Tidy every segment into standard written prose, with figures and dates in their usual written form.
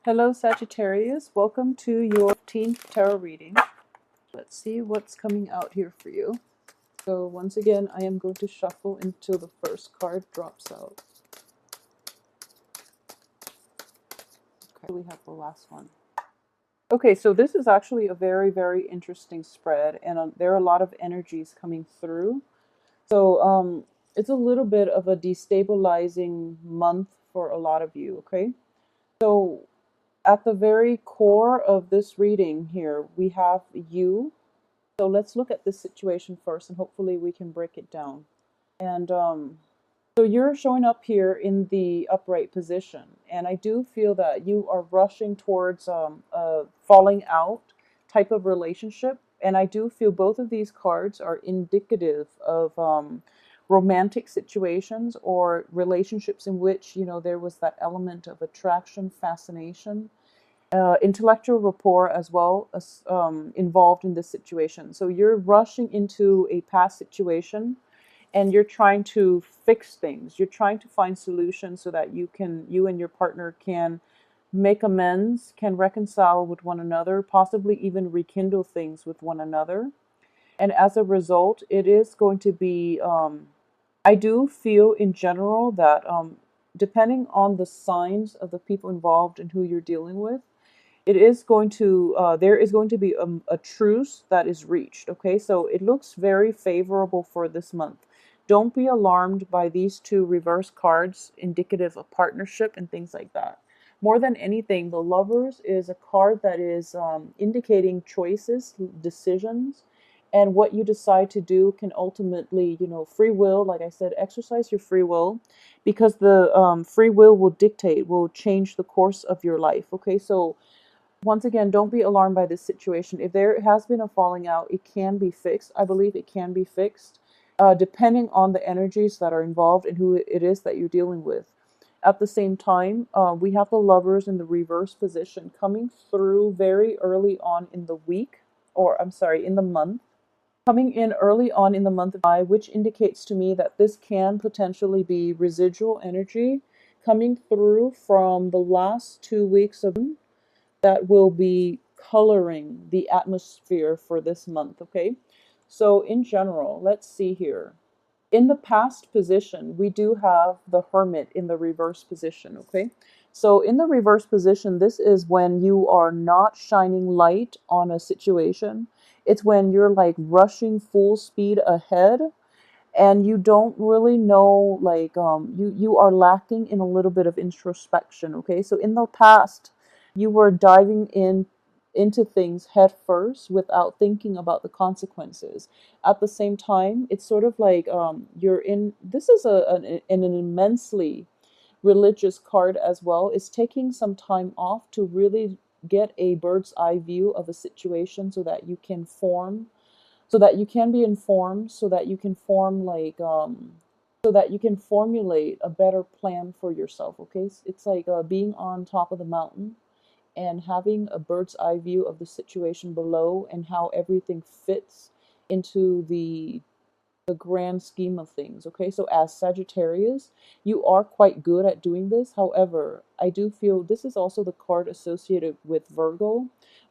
Hello, Sagittarius. Welcome to your 15th tarot reading. Let's see what's coming out here for you. So once again, I am going to shuffle until the first card drops out. Okay, we have the last one. Okay, so this is actually a very, very interesting spread, and there are a lot of energies coming through. So it's a little bit of a destabilizing month for a lot of you, okay? So at the very core of this reading here, we have you. So let's look at this situation first, and hopefully we can break it down. And so you're showing up here in the upright position, and I do feel that you are rushing towards a falling out type of relationship. And I do feel both of these cards are indicative of romantic situations or relationships in which, you know, there was that element of attraction, fascination, intellectual rapport as well as involved in this situation. So you're rushing into a past situation and you're trying to fix things. You're trying to find solutions so that you and your partner can make amends, can reconcile with one another, possibly even rekindle things with one another. And as a result, it is going to be, I do feel in general that depending on the signs of the people involved and who you're dealing with, it is going to there is going to be a truce that is reached. Okay, so it looks very favorable for this month. Don't be alarmed by these two reverse cards indicative of partnership and things like that. More than anything, the Lovers is a card that is indicating choices, decisions, and what you decide to do can ultimately, you know, free will, like I said, exercise your free will, because the free will dictate, will change the course of your life. Okay, so once again, don't be alarmed by this situation. If there has been a falling out, it can be fixed. I believe it can be fixed, depending on the energies that are involved and who it is that you're dealing with. At the same time, we have the Lovers in the reverse position coming through very early on in the week, or I'm sorry, in the month. Coming in early on in the month of July, which indicates to me that this can potentially be residual energy coming through from the last 2 weeks of that will be coloring the atmosphere for this month, okay? So in general, let's see here. In the past position, we do have the Hermit in the reverse position, okay? So in the reverse position, this is when you are not shining light on a situation. It's when you're like rushing full speed ahead and you don't really know, like you are lacking in a little bit of introspection. Okay, so in the past you were diving into things head first without thinking about the consequences. At the same time, it's sort of like you're in, this is an immensely religious card as well. Is taking some time off to really get a bird's eye view of a situation so that you can form, so that you can be informed, so that you can form like so that you can formulate a better plan for yourself. Okay, it's like being on top of the mountain and having a bird's eye view of the situation below and how everything fits into the grand scheme of things. Okay, so as Sagittarius, you are quite good at doing this. However, I do feel this is also the card associated with Virgo.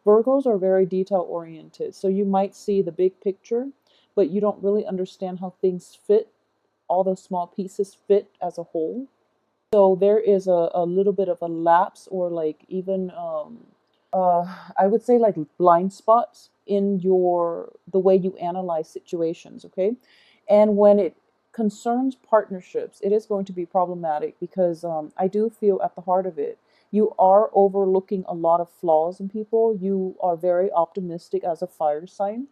Virgos are very detail oriented, so you might see the big picture, but you don't really understand how things fit, all those small pieces fit as a whole. So there is a little bit of a lapse, or like even I would say like blind spots in your the way you analyze situations. Okay, and when it concerns partnerships, it is going to be problematic because I do feel at the heart of it, you are overlooking a lot of flaws in people. You are very optimistic as a fire sign,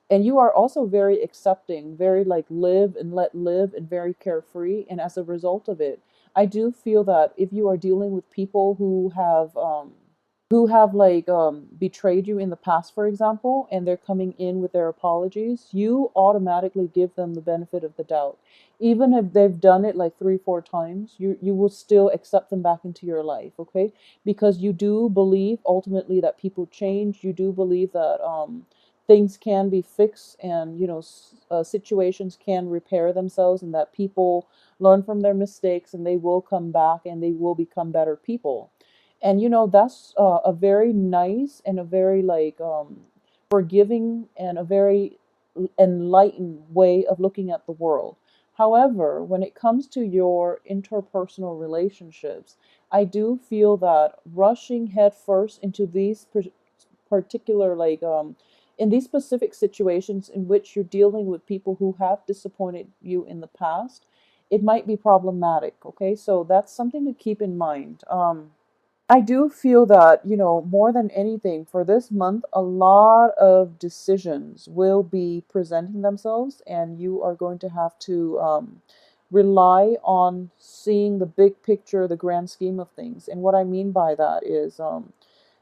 and you are also very accepting, very like live and let live, and very carefree. And as a result of it, I do feel that if you are dealing with people who have like betrayed you in the past, for example, and they're coming in with their apologies, you automatically give them the benefit of the doubt. Even if they've done it like 3 4 times, you will still accept them back into your life. Okay, because you do believe ultimately that people change. You do believe that things can be fixed, and you know, situations can repair themselves, and that people learn from their mistakes and they will come back and they will become better people. And that's a very nice and a very like forgiving and a very enlightened way of looking at the world. However, when it comes to your interpersonal relationships, I do feel that rushing headfirst into these particular like in these specific situations in which you're dealing with people who have disappointed you in the past, it might be problematic. Okay, so that's something to keep in mind. I do feel that, more than anything, for this month, a lot of decisions will be presenting themselves, and you are going to have to rely on seeing the big picture, the grand scheme of things. And what I mean by that is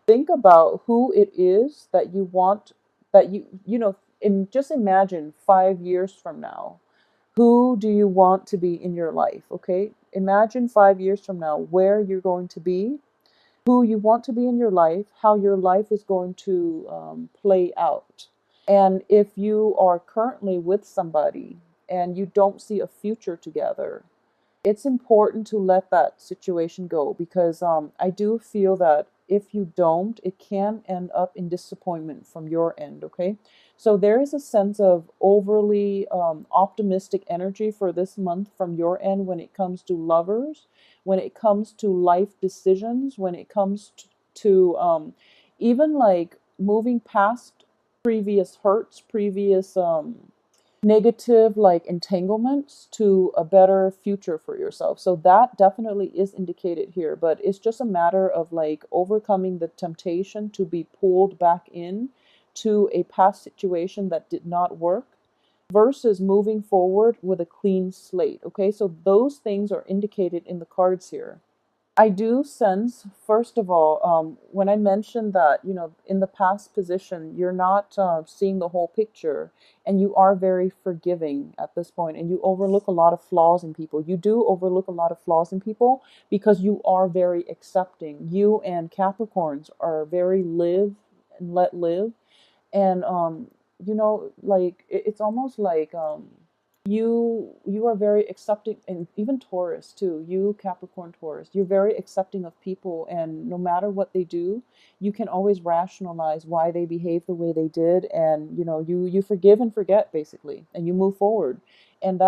think about who it is that you want, that just imagine 5 years from now. Who do you want to be in your life? Okay. Imagine 5 years from now where you're going to be, who you want to be in your life, how your life is going to play out. And if you are currently with somebody and you don't see a future together, it's important to let that situation go, because I do feel that if you don't, it can end up in disappointment from your end, okay? So there is a sense of overly optimistic energy for this month from your end when it comes to lovers, when it comes to life decisions, when it comes to even like moving past previous hurts, previous negative like entanglements to a better future for yourself. So that definitely is indicated here, but it's just a matter of like overcoming the temptation to be pulled back in to a past situation that did not work versus moving forward with a clean slate. Okay, so those things are indicated in the cards here. I do sense, first of all, when I mentioned that, in the past position, you're not seeing the whole picture, and you are very forgiving at this point, and you overlook a lot of flaws in people. You do overlook a lot of flaws in people because you are very accepting. You and Capricorns are very live and let live. And like it's almost like you are very accepting, and even Taurus too, you Capricorn Taurus, you're very accepting of people, and no matter what they do, you can always rationalize why they behave the way they did, and you forgive and forget basically, and you move forward. And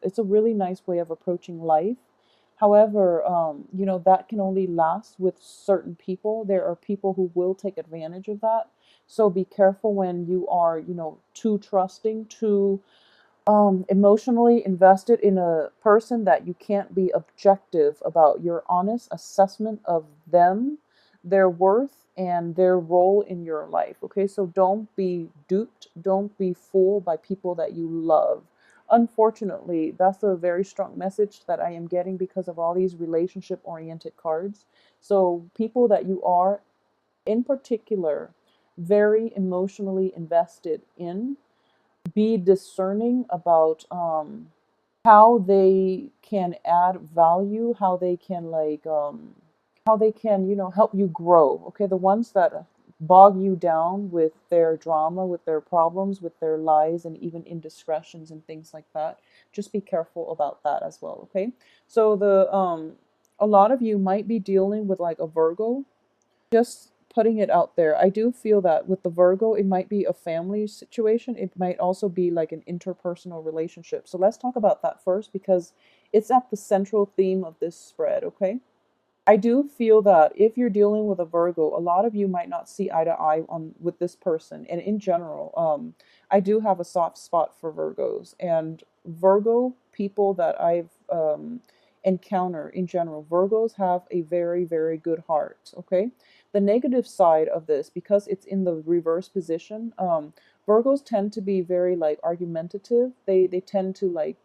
it's a really nice way of approaching life. However, that can only last with certain people. There are people who will take advantage of that. So be careful when you are, too trusting, too emotionally invested in a person, that you can't be objective about your honest assessment of them, their worth, and their role in your life. Okay, so don't be duped, don't be fooled by people that you love. Unfortunately, that's a very strong message that I am getting because of all these relationship oriented cards. So, people that you are in particular very emotionally invested in, be discerning about how they can add value, how they can help you grow. Okay, the ones that bog you down with their drama, with their problems, with their lies, and even indiscretions and things like that, just be careful about that as well. Okay, so the a lot of you might be dealing with like a Virgo. Just putting it out there. I do feel that with the Virgo, it might be a family situation. It might also be like an interpersonal relationship. So let's talk about that first, because it's at the central theme of this spread, okay? I do feel that if you're dealing with a Virgo, a lot of you might not see eye to eye on with this person. And in general, I do have a soft spot for Virgos, and Virgo people that I've encountered in general, Virgos have a very, very good heart. Okay, the negative side of this, because it's in the reverse position, Virgos tend to be very like argumentative. They tend to like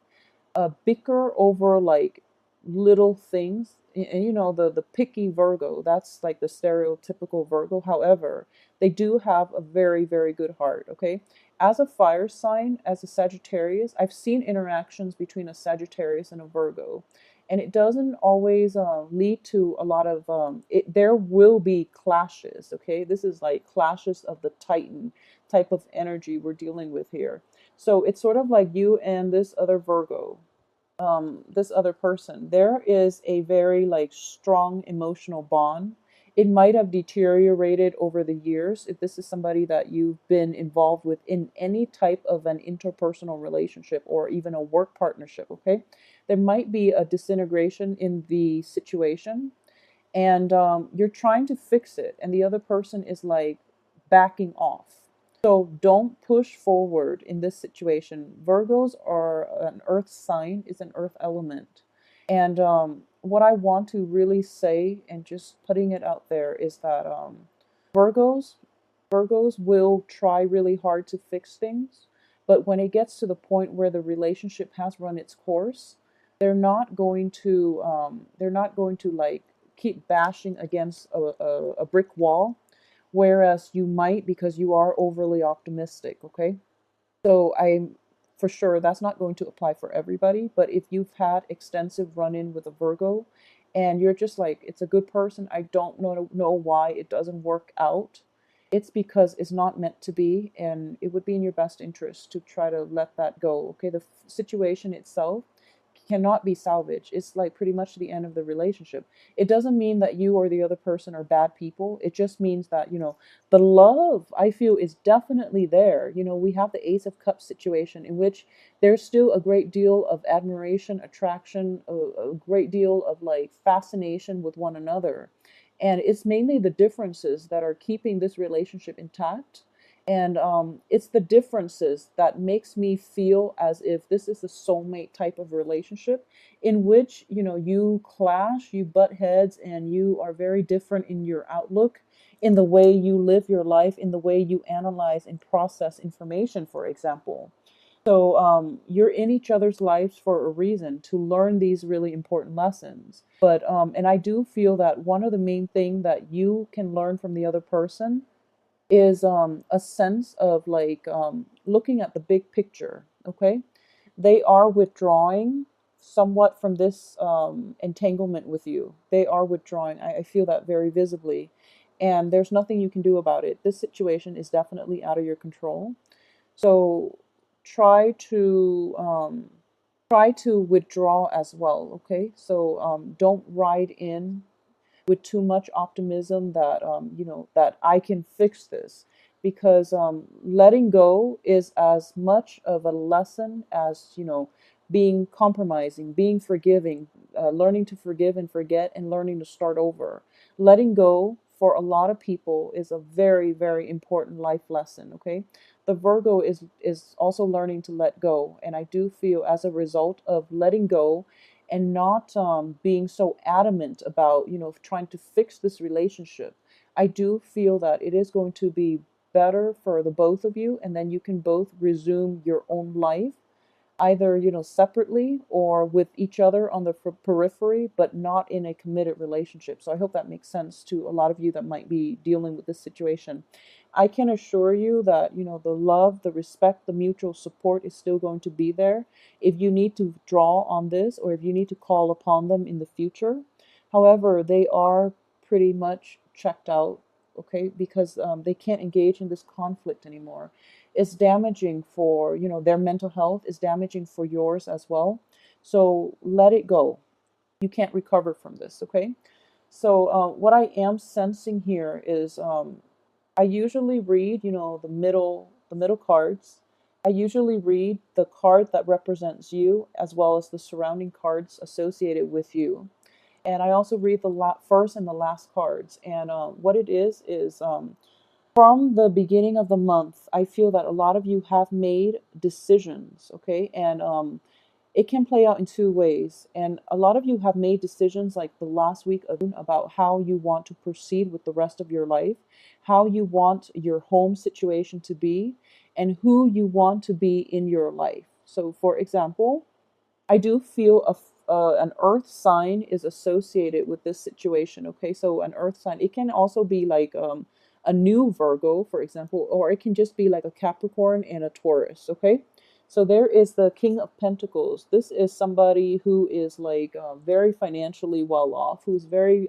bicker over like little things. And the picky Virgo, that's like the stereotypical Virgo. However, they do have a very, very good heart. Okay, as a fire sign, as a Sagittarius, I've seen interactions between a Sagittarius and a Virgo, and it doesn't always lead to a lot of there will be clashes. Okay, this is like clashes of the Titan type of energy we're dealing with here. So it's sort of like you and this other Virgo, this other person. There is a very like strong emotional bond. It might have deteriorated over the years if this is somebody that you've been involved with in any type of an interpersonal relationship or even a work partnership, okay? There might be a disintegration in the situation, and you're trying to fix it, and the other person is like backing off. So don't push forward in this situation. Virgos are an earth sign, is an earth element. And what I want to really say, and just putting it out there, is that Virgos, Virgos will try really hard to fix things, but when it gets to the point where the relationship has run its course, they're not going to like keep bashing against a brick wall, whereas you might because you are overly optimistic, okay? So I'm for sure that's not going to apply for everybody, but if you've had extensive run-in with a Virgo and you're just like, it's a good person, I don't know why it doesn't work out, it's because it's not meant to be, and it would be in your best interest to try to let that go. Okay, the situation itself cannot be salvaged. It's like pretty much the end of the relationship. It doesn't mean that you or the other person are bad people. It just means that, the love, I feel, is definitely there. We have the Ace of Cups situation in which there's still a great deal of admiration, attraction, a great deal of like fascination with one another. And it's mainly the differences that are keeping this relationship intact. And it's the differences that makes me feel as if this is a soulmate type of relationship in which, you clash, you butt heads, and you are very different in your outlook, in the way you live your life, in the way you analyze and process information, for example. So you're in each other's lives for a reason, to learn these really important lessons. But and I do feel that one of the main thing that you can learn from the other person is a sense of like looking at the big picture. Okay, they are withdrawing somewhat from this entanglement with you. They are withdrawing. I feel that very visibly, and there's nothing you can do about it. This situation is definitely out of your control. So try to withdraw as well. Okay, so don't ride in with too much optimism that that I can fix this, because letting go is as much of a lesson as being compromising, being forgiving, learning to forgive and forget, and learning to start over. Letting go for a lot of people is a very, very important life lesson. Okay, the Virgo is also learning to let go, and I do feel as a result of letting go and not being so adamant about trying to fix this relationship, I do feel that it is going to be better for the both of you, and then you can both resume your own life, either separately or with each other on the periphery, but not in a committed relationship. So I hope that makes sense to a lot of you that might be dealing with this situation. I can assure you that the love, the respect, the mutual support is still going to be there if you need to draw on this, or if you need to call upon them in the future. However, they are pretty much checked out, okay, because they can't engage in this conflict anymore. It's damaging for their mental health, is damaging for yours as well. So let it go. You can't recover from this. Okay, so what I am sensing here is I usually read the middle cards. I usually read the card that represents you as well as the surrounding cards associated with you, and I also read the first and the last cards. And what it is from the beginning of the month, I feel that a lot of you have made decisions, okay? And it can play out in two ways. And a lot of you have made decisions like the last week of June about how you want to proceed with the rest of your life, how you want your home situation to be, and who you want to be in your life. So, for example, I do feel an earth sign is associated with this situation. Okay, so an earth sign, it can also be like a new Virgo, for example, or it can just be like a Capricorn and a Taurus. Okay, so there is the King of Pentacles. This is somebody who is like very financially well off, who's very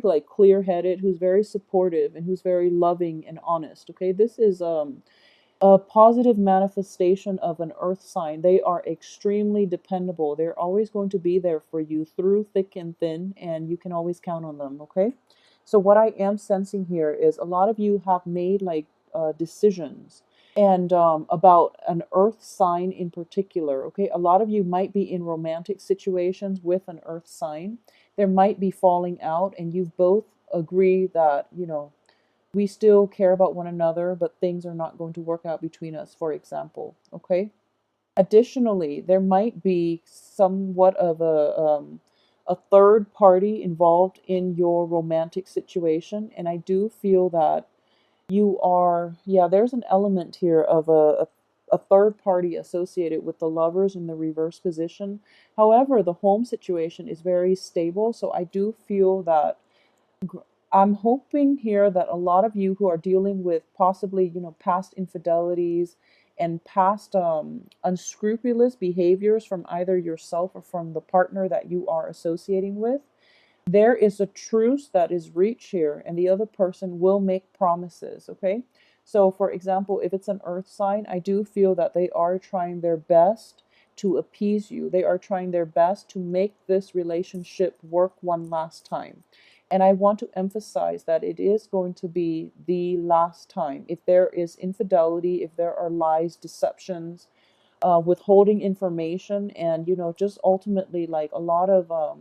like clear-headed, who's very supportive, and who's very loving and honest. Okay, this is a positive manifestation of an earth sign. They are extremely dependable. They're always going to be there for you through thick and thin, and you can always count on them. Okay, So what I am sensing here is a lot of you have made like decisions and about an earth sign in particular. Okay, a lot of you might be in romantic situations with an earth sign. There might be falling out, and you've both agree that, we still care about one another, but things are not going to work out between us, for example. Okay. Additionally, there might be somewhat of a third party involved in your romantic situation, and I do feel that you are, yeah, there's an element here of a third party associated with the lovers in the reverse position. However, the home situation is very stable, so I do feel that I'm hoping here that a lot of you who are dealing with possibly, past infidelities and past unscrupulous behaviors from either yourself or from the partner that you are associating with, there is a truce that is reached here, and the other person will make promises. Okay. So, for example, if it's an earth sign, I do feel that they are trying their best to appease you. They are trying their best to make this relationship work one last time. And I want to emphasize that it is going to be the last time. If there is infidelity, if there are lies, deceptions, withholding information, and, just ultimately like a lot of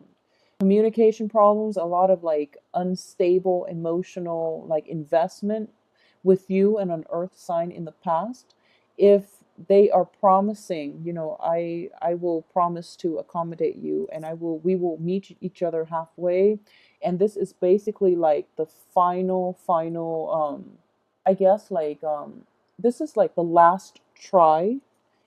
communication problems, a lot of like unstable emotional like investment with you and an earth sign in the past, if they are promising, I will promise to accommodate you, and we will meet each other halfway. And this is basically like the final I guess like this is like the last try.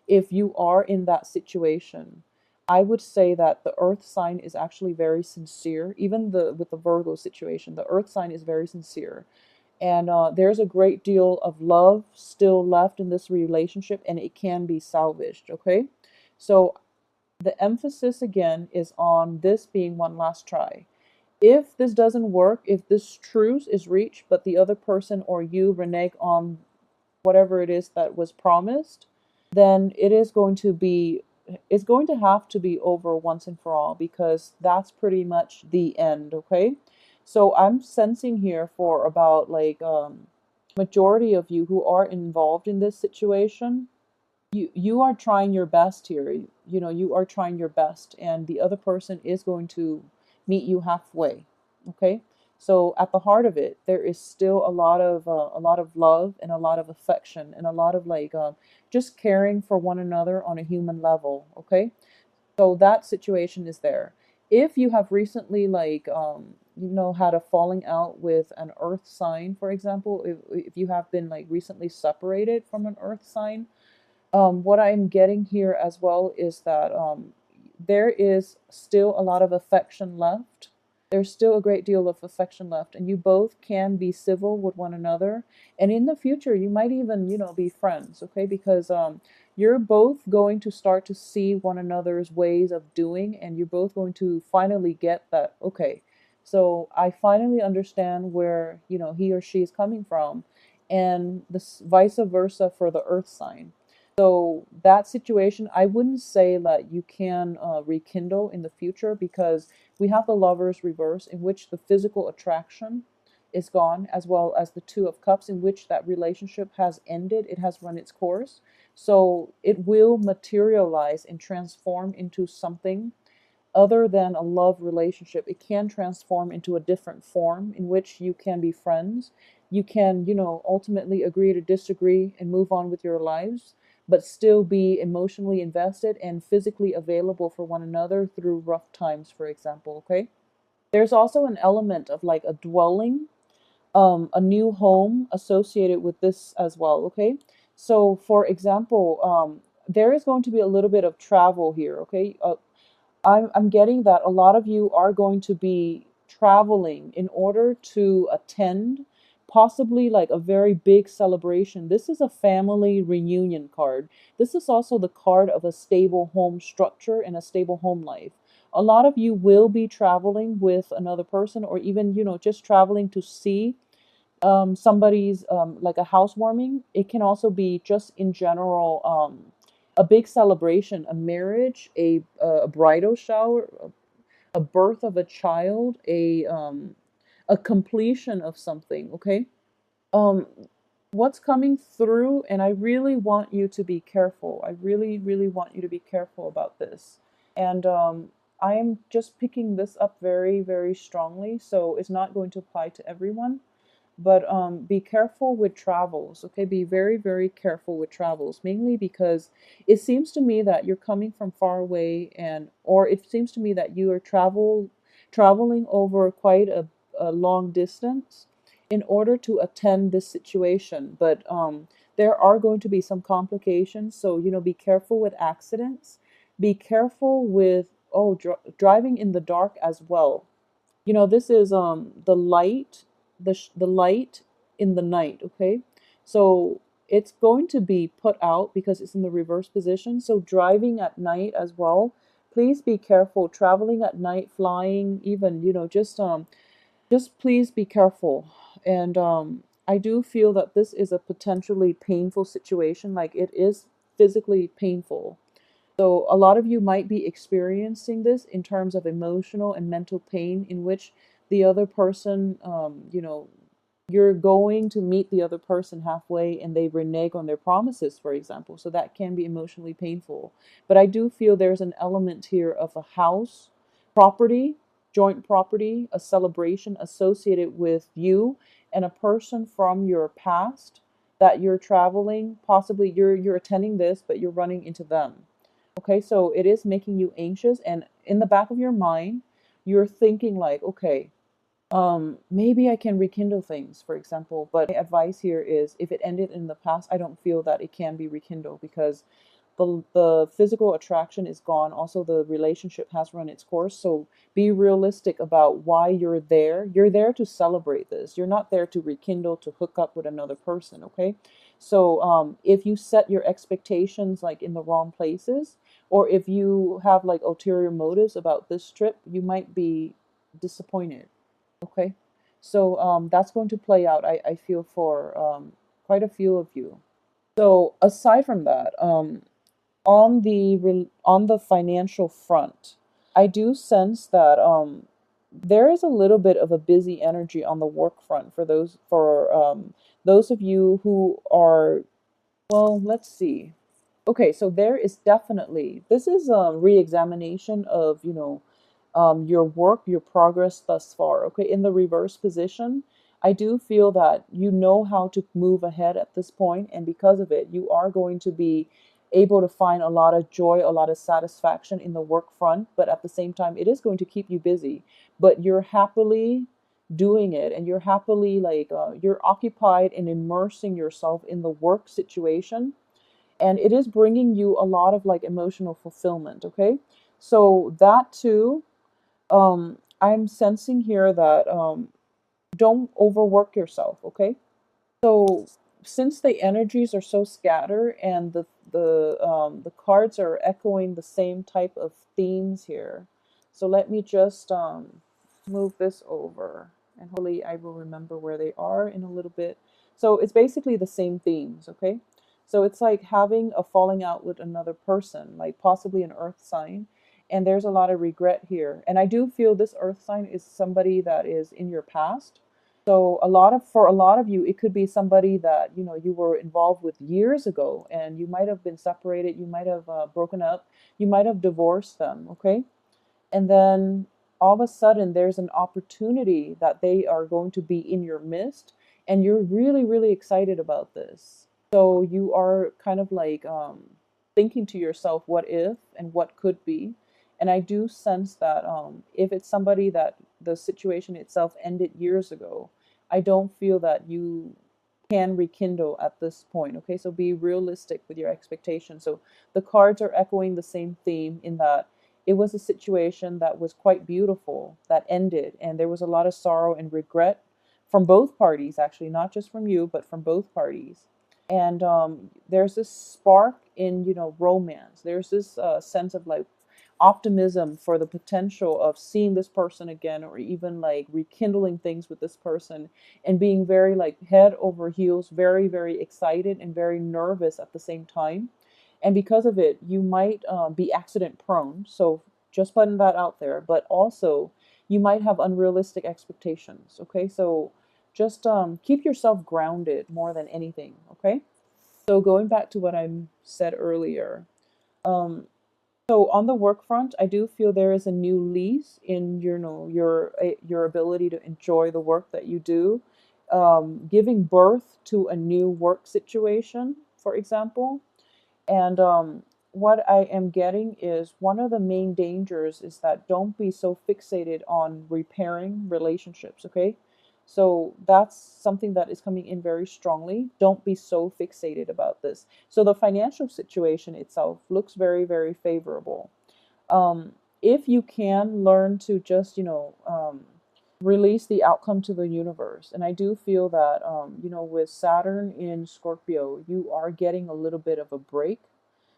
If you are in that situation, I would say that the earth sign is actually very sincere. Even the with the Virgo situation, the earth sign is very sincere, and there's a great deal of love still left in this relationship, and it can be salvaged. Okay, so the emphasis again is on this being one last try. If this doesn't work, if this truce is reached, but the other person or you renege on whatever it is that was promised, then it's going to have to be over once and for all, because that's pretty much the end. Okay, so I'm sensing here for about like majority of you who are involved in this situation, you are trying your best here. You are trying your best, and the other person is going to meet you halfway. Okay, so at the heart of it, there is still a lot of love and a lot of affection and a lot of like just caring for one another on a human level. Okay, so that situation is there. If you have recently like had a falling out with an earth sign, for example, if you have been like recently separated from an earth sign, what I'm getting here as well is that there is still a lot of affection left. There's still a great deal of affection left, and you both can be civil with one another. And in the future, you might even, be friends, okay? Because you're both going to start to see one another's ways of doing, and you're both going to finally get that, okay, so I finally understand where, he or she is coming from, and this vice versa for the earth sign. So that situation, I wouldn't say that you can rekindle in the future, because we have the lovers reverse, in which the physical attraction is gone, as well as the two of cups, in which that relationship has ended. It has run its course. So it will materialize and transform into something other than a love relationship. It can transform into a different form in which you can be friends. You can, ultimately agree to disagree and move on with your lives, but still be emotionally invested and physically available for one another through rough times, for example. Okay. There's also an element of like a dwelling, a new home associated with this as well. Okay. So, for example, there is going to be a little bit of travel here. Okay. I'm getting that a lot of you are going to be traveling in order to attend possibly like a very big celebration. This is a family reunion card. This is also the card of a stable home structure and a stable home life. A lot of you will be traveling with another person, or even, just traveling to see somebody's like a housewarming. It can also be just in general a big celebration, a marriage, a bridal shower, a birth of a child, a a completion of something, okay? Um, what's coming through, and I really want you to be careful. I really, really want you to be careful about this. And I am just picking this up very, very strongly, so it's not going to apply to everyone. But be careful with travels, okay? Be very, very careful with travels, mainly because it seems to me that you're coming from far away, and or it seems to me that you are traveling over quite a long distance in order to attend this situation. But there are going to be some complications, so be careful with accidents. Be careful with driving in the dark as well. This is the light, the light in the night, okay? So it's going to be put out because it's in the reverse position. So driving at night as well, please be careful. Traveling at night, flying, even, just please be careful. And I do feel that this is a potentially painful situation, like it is physically painful. So a lot of you might be experiencing this in terms of emotional and mental pain, in which the other person, you're going to meet the other person halfway and they renege on their promises, for example. So that can be emotionally painful. But I do feel there's an element here of a house, property, joint property, a celebration associated with you and a person from your past that you're traveling. Possibly you're attending this, but you're running into them. Okay, so it is making you anxious, and in the back of your mind, you're thinking like, okay, maybe I can rekindle things, for example. But my advice here is, if it ended in the past, I don't feel that it can be rekindled, because the physical attraction is gone. Also, the relationship has run its course. So be realistic about why you're there. You're there to celebrate this. You're not there to rekindle, to hook up with another person, okay? So if you set your expectations like in the wrong places, or if you have like ulterior motives about this trip, you might be disappointed, okay? So that's going to play out, I feel, for quite a few of you. So aside from that, on the financial front, I do sense that there is a little bit of a busy energy on the work front for those of you who are, well, let's see. Okay, so there is definitely, this is a re-examination of, your work, your progress thus far. Okay, in the reverse position, I do feel that you know how to move ahead at this point, and because of it, you are going to be able to find a lot of joy, a lot of satisfaction in the work front, but at the same time, it is going to keep you busy, but you're happily doing it, and you're happily like you're occupied in immersing yourself in the work situation, and it is bringing you a lot of like emotional fulfillment, okay? So that too, I'm sensing here that don't overwork yourself, okay? So since the energies are so scattered, and the cards are echoing the same type of themes here, so let me just move this over, and hopefully I will remember where they are in a little bit. So it's basically the same themes, okay? So it's like having a falling out with another person, like possibly an earth sign, and there's a lot of regret here. And I do feel this earth sign is somebody that is in your past. So for a lot of you, it could be somebody that you were involved with years ago, and you might have been separated, you might have broken up, you might have divorced them, okay? And then all of a sudden, there's an opportunity that they are going to be in your midst, and you're really, really excited about this. So you are kind of like thinking to yourself, what if and what could be. And I do sense that if it's somebody that the situation itself ended years ago, I don't feel that you can rekindle at this point. Okay, so be realistic with your expectations. So the cards are echoing the same theme, in that it was a situation that was quite beautiful that ended, and there was a lot of sorrow and regret from both parties, actually, not just from you, but from both parties. And there's this spark in romance. There's this sense of like optimism for the potential of seeing this person again, or even like rekindling things with this person, and being very like head over heels, very, very excited and very nervous at the same time. And because of it, you might be accident prone. So just putting that out there. But also, you might have unrealistic expectations. Okay, so just keep yourself grounded more than anything. Okay, so going back to what I said earlier, um, so on the work front, I do feel there is a new lease in your ability to enjoy the work that you do, giving birth to a new work situation, for example. And what I am getting is one of the main dangers is that don't be so fixated on repairing relationships, okay? So that's something that is coming in very strongly. Don't be so fixated about this. So the financial situation itself looks very, very favorable. Um, if you can learn to just, release the outcome to the universe. And I do feel that, with Saturn in Scorpio, you are getting a little bit of a break.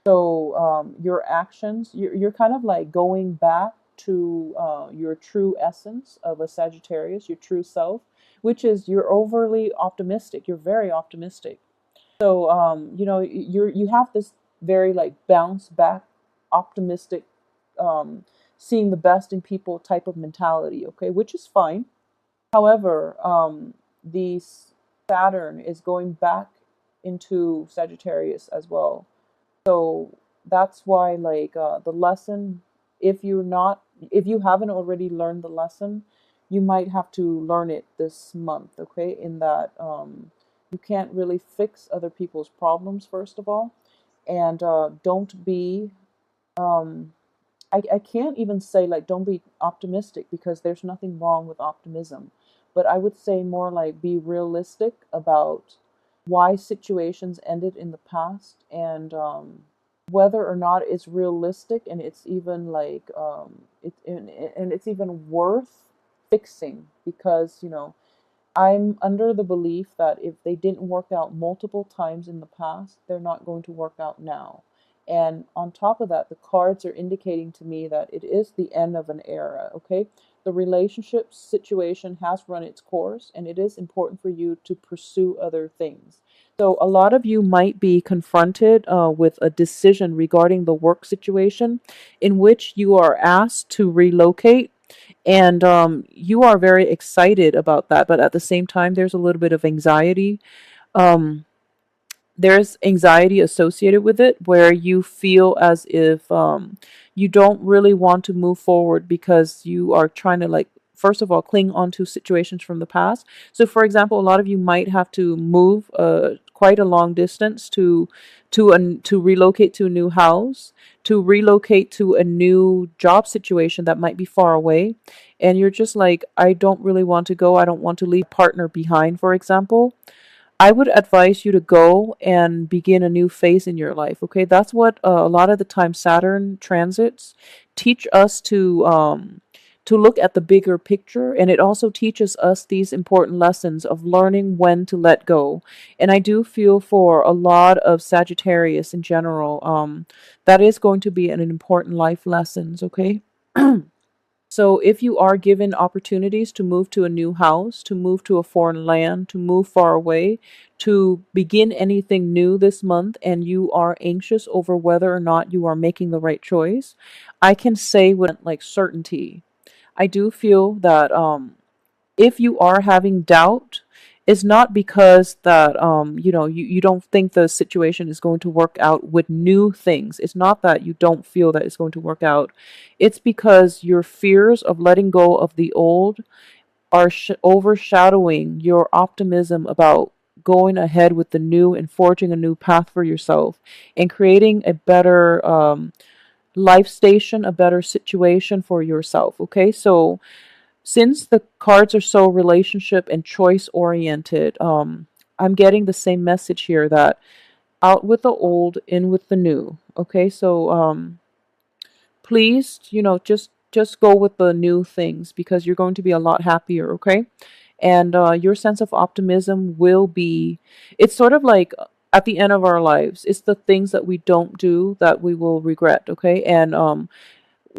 So your actions, you're kind of like going back to your true essence of a Sagittarius, your true self, which is you're overly optimistic. You're very optimistic. So you have this very like bounce back, optimistic, um, seeing the best in people type of mentality. Okay, which is fine. However, the Saturn is going back into Sagittarius as well. So that's why, like, the lesson, if you haven't already learned the lesson, you might have to learn it this month, okay? In that you can't really fix other people's problems, first of all. And don't be, um, I can't even say like don't be optimistic because there's nothing wrong with optimism. But I would say more like be realistic about why situations ended in the past and whether or not it's realistic and it's even like and it's even worth fixing because I'm under the belief that if they didn't work out multiple times in the past, they're not going to work out now. And on top of that, the cards are indicating to me that it is the end of an era, okay? The relationship situation has run its course, and it is important for you to pursue other things. So, a lot of you might be confronted with a decision regarding the work situation in which you are asked to relocate and you are very excited about that, but at the same time there's a little bit of anxiety. um, there's anxiety associated with it where you feel as if you don't really want to move forward because you are trying to, like, first of all, cling on to situations from the past. So for example, a lot of you might have to move quite a long distance to relocate to a new house, to relocate to a new job situation that might be far away, and you're just like, I don't really want to go, I don't want to leave a partner behind, for example. I would advise you to go and begin a new phase in your life. Okay, that's what a lot of the time Saturn transits teach us to look at the bigger picture, and it also teaches us these important lessons of learning when to let go. And I do feel for a lot of Sagittarius in general, that is going to be an important life lessons. Okay. So, if you are given opportunities to move to a new house, to move to a foreign land, to move far away, to begin anything new this month, and you are anxious over whether or not you are making the right choice, I can say with like certainty, I do feel that if you are having doubt, it's not because that you don't think the situation is going to work out with new things. It's not that you don't feel that it's going to work out. It's because your fears of letting go of the old are overshadowing your optimism about going ahead with the new and forging a new path for yourself and creating a better life station, a better situation for yourself. Okay, so since the cards are so relationship and choice oriented, I'm getting the same message here that out with the old, in with the new. Okay, so please, just go with the new things because you're going to be a lot happier. Okay, and your sense of optimism will be. It's sort of like at the end of our lives, it's the things that we don't do that we will regret. Okay, and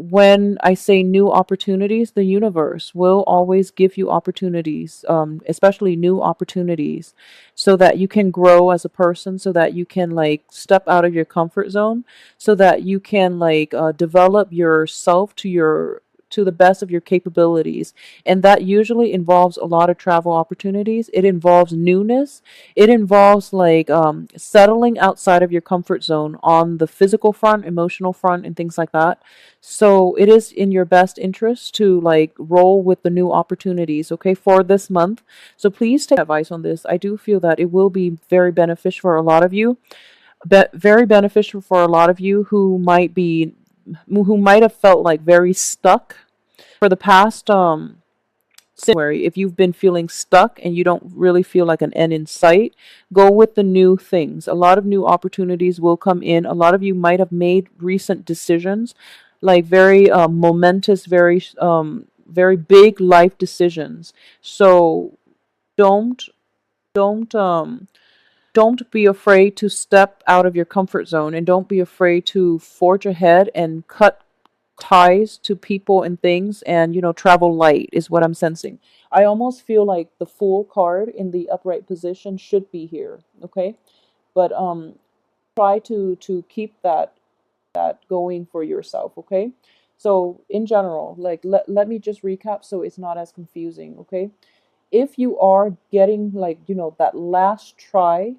when I say new opportunities, the universe will always give you opportunities, especially new opportunities, so that you can grow as a person, so that you can like step out of your comfort zone, so that you can like develop yourself to the best of your capabilities. And that usually involves a lot of travel opportunities. It involves newness. It involves like settling outside of your comfort zone on the physical front, emotional front, and things like that. So it is in your best interest to like roll with the new opportunities, okay, for this month. So please take advice on this. I do feel that it will be very beneficial for a lot of you, but very beneficial for a lot of you who might have felt like very stuck for the past January. If you've been feeling stuck and you don't really feel like an end in sight, go with the new things. A lot of new opportunities will come in. A lot of you might have made recent decisions, like very momentous, very big life decisions. So don't don't um don't be afraid to step out of your comfort zone, and don't be afraid to forge ahead and cut ties to people and things, and travel light is what I'm sensing. I almost feel like the Fool card in the upright position should be here, okay? But try to keep that going for yourself, okay? So in general, like let me just recap so it's not as confusing, okay? If you are getting like that last try,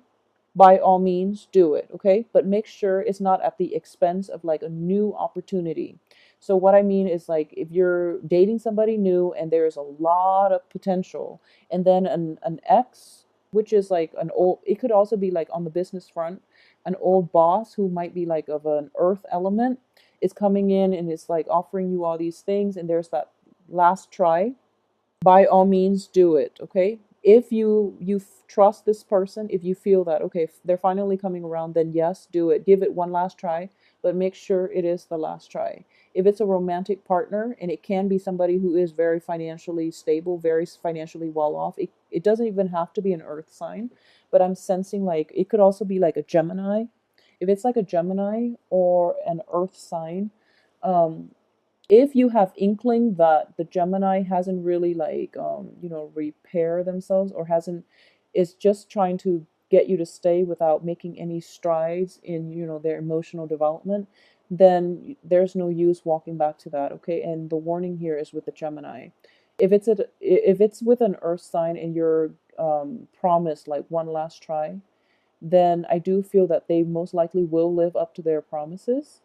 by all means do it, okay? But make sure it's not at the expense of like a new opportunity. So what I mean is, like, if you're dating somebody new and there's a lot of potential, and then an ex, which is like an old, it could also be like on the business front, an old boss who might be like of an earth element, is coming in and is like offering you all these things, and there's that last try. By all means do it, okay? If you trust this person, if you feel that okay, if they're finally coming around, then yes, do it, give it one last try, but make sure it is the last try. If it's a romantic partner, and it can be somebody who is very financially stable, very financially well off, it doesn't even have to be an earth sign, but I'm sensing like it could also be like a Gemini. If it's like a Gemini or an earth sign, um if you have inkling that the Gemini hasn't really like repair themselves, or hasn't, is just trying to get you to stay without making any strides in their emotional development, then there's no use walking back to that, okay? And the warning here is with the Gemini. If it's with an earth sign and you're promised like one last try, then I do feel that they most likely will live up to their promises.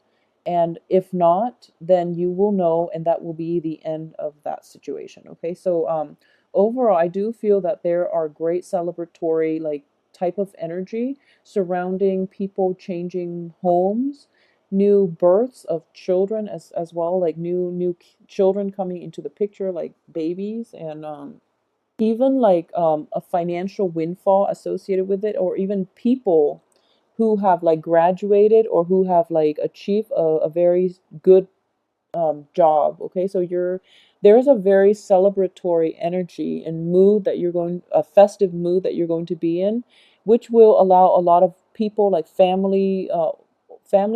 And if not, then you will know, and that will be the end of that situation. Okay. So overall, I do feel that there are great celebratory like type of energy surrounding people changing homes, new births of children as well, like new children coming into the picture, like babies, and even like a financial windfall associated with it, or even people who have like graduated or who have like achieved a very good job. Okay, so there's a very celebratory energy and mood that you're going, a festive mood that you're going to be in, which will allow a lot of people, like family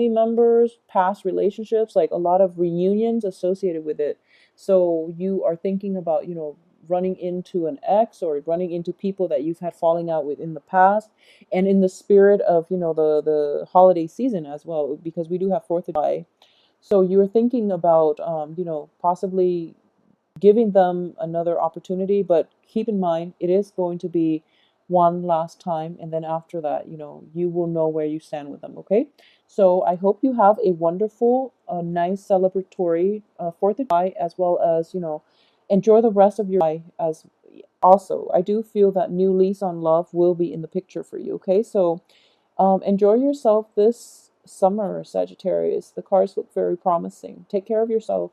members, past relationships, like a lot of reunions associated with it. So you are thinking about running into an ex, or running into people that you've had falling out with in the past, and in the spirit of the holiday season as well, because we do have Fourth of July. So you're thinking about possibly giving them another opportunity, but keep in mind it is going to be one last time, and then after that, you will know where you stand with them. Okay, so I hope you have a wonderful, nice celebratory Fourth of July, as well as enjoy the rest of your life. As also, I do feel that new lease on love will be in the picture for you. Okay, so enjoy yourself this summer, Sagittarius. The cards look very promising. Take care of yourself.